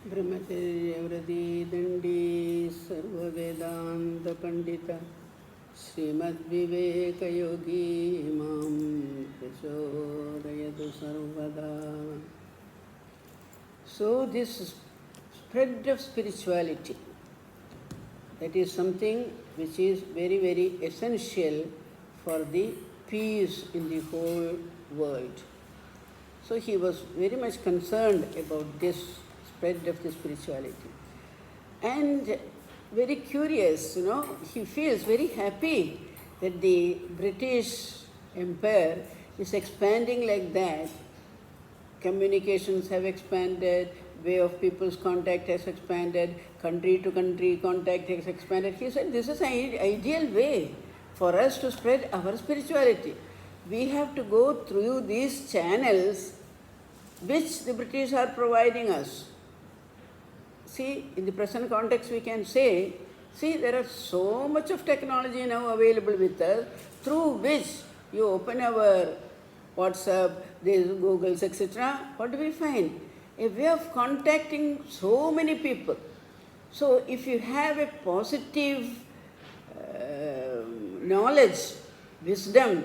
ब्रह्मचर्यव्रती दंडी सर्ववेदांत पंडिता श्रीमद्विवेकयोगी मां प्रचोदयतु सर्वदा. So this spread of spirituality, that is something which is very, very essential for the peace in the whole world. So he was very much concerned about this spread of the spirituality. And very curious, he feels very happy that the British Empire is expanding like that. Communications have expanded, way of people's contact has expanded, country to country contact has expanded. He said this is an ideal way for us to spread our spirituality. We have to go through these channels which the British are providing us. See, in the present context we can say, there are so much of technology now available with us, through which you open our WhatsApp, these Googles, etc. What do we find? A way of contacting so many people. So if you have a positive knowledge, wisdom,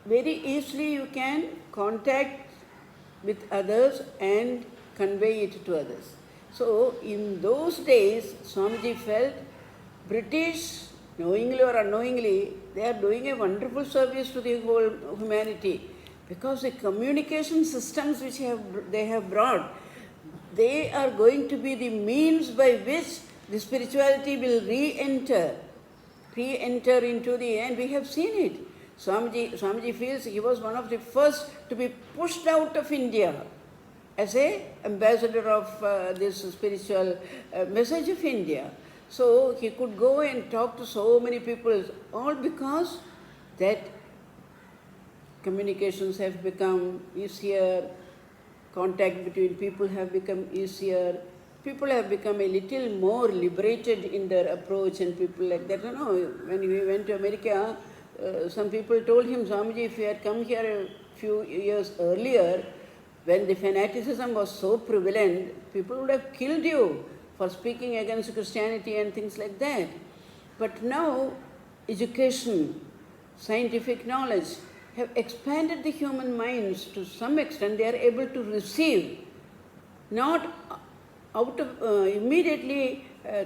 very easily you can contact with others and convey it to others. So in those days, Swamiji felt British, knowingly or unknowingly, they are doing a wonderful service to the whole humanity, because the communication systems which they have brought, they are going to be the means by which the spirituality will re-enter into the end. We have seen it. Swamiji feels he was one of the first to be pushed out of India as an ambassador of this spiritual message of India. So he could go and talk to so many people, all because that communications have become easier, contact between people have become easier, people have become a little more liberated in their approach, and people like that. When we went to America, some people told him, Swamiji, if you had come here a few years earlier, when the fanaticism was so prevalent, people would have killed you for speaking against Christianity and things like that. But now, education, scientific knowledge have expanded the human minds to some extent. They are able to receive, not out of immediately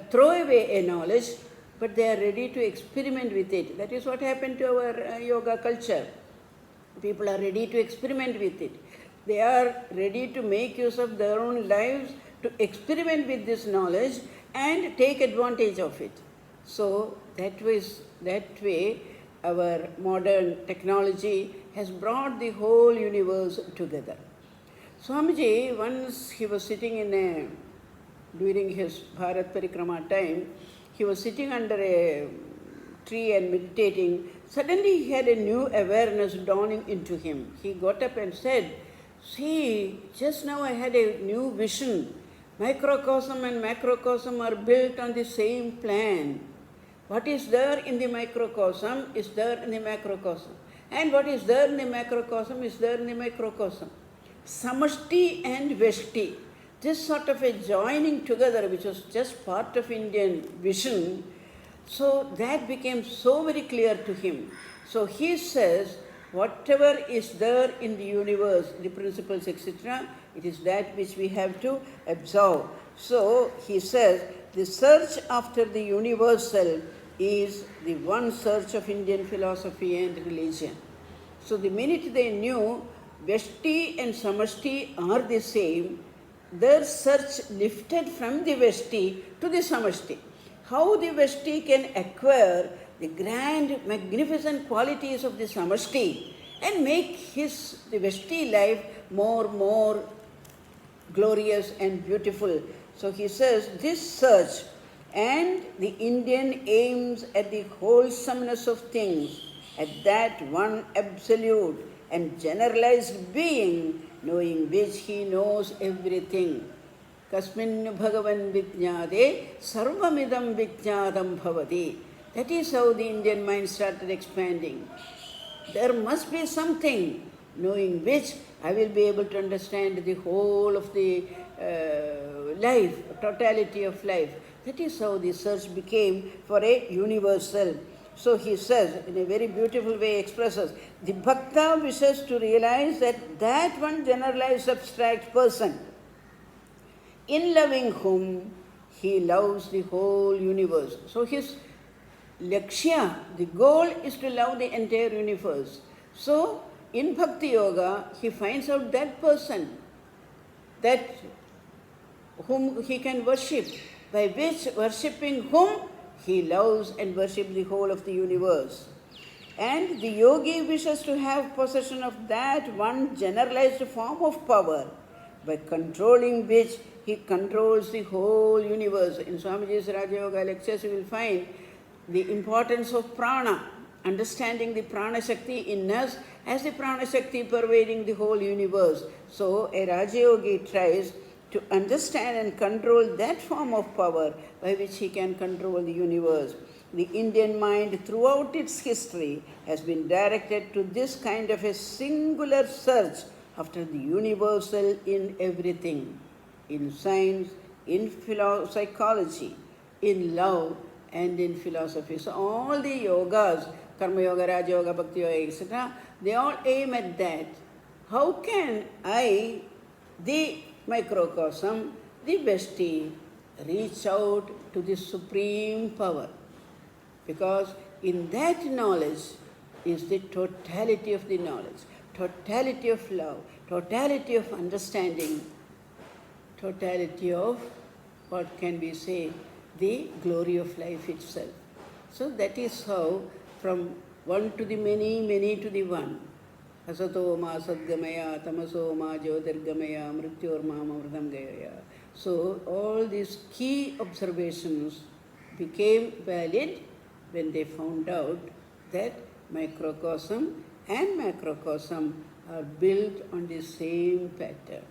throw away a knowledge, but they are ready to experiment with it. That is what happened to our yoga culture. People are ready to experiment with it. They are ready to make use of their own lives to experiment with this knowledge and take advantage of it. So that way our modern technology has brought the whole universe together. Swamiji, once he was sitting during his Bharat Parikrama time, he was sitting under a tree and meditating. Suddenly he had a new awareness dawning into him. He got up and said, see, just now I had a new vision. Microcosm and macrocosm are built on the same plan. What is there in the microcosm is there in the macrocosm. And what is there in the macrocosm is there in the microcosm. Samashti and Veshti. This sort of a joining together, which was just part of Indian vision, so that became so very clear to him. So he says, whatever is there in the universe, the principles, etc., it is that which we have to absorb. So he says, the search after the universal is the one search of Indian philosophy and religion. So the minute they knew Veshti and Samashti are the same, their search lifted from the Veshti to the Samashti. How the Veshti can acquire the grand, magnificent qualities of the Samashti and make the Veshti life more glorious and beautiful. So he says, this search and the Indian aims at the wholesomeness of things, at that one absolute and generalized being, knowing which he knows everything. Kasmin Bhagavan Vijnade Sarvamidam Vijnadam Bhavati. That is how the Indian mind started expanding. There must be something knowing which I will be able to understand the whole of the life, totality of life. That is how the search became for a universal. So he says, in a very beautiful way expresses, the bhakta wishes to realize that one generalized abstract person, in loving whom he loves the whole universe. So his lakshya, the goal is to love the entire universe. So in Bhakti Yoga, he finds out that person, that whom he can worship, by which worshipping whom he loves and worships the whole of the universe. And the yogi wishes to have possession of that one generalized form of power, by controlling which he controls the whole universe. In Swamiji's Raja Yoga lectures, you will find the importance of prana, understanding the prana shakti in us as the prana shakti pervading the whole universe. So a Raja Yogi tries to understand and control that form of power by which he can control the universe. The Indian mind throughout its history has been directed to this kind of a singular search after the universal in everything, in science, in psychology, in love, and in philosophy. So all the yogas, Karma Yoga, Raja Yoga, Bhakti Yoga, etc., they all aim at that. How can I, the microcosm, the bestie, reach out to the supreme power? Because in that knowledge is the totality of the knowledge, totality of love, totality of understanding, totality of, what can we say, the glory of life itself. So that is how from one to the many, many to the one. Asato ma sadgamaya, tamaso ma jyotirgamaya, mrityor ma amritam gaya. So all these key observations became valid when they found out that microcosm and macrocosm are built on the same pattern.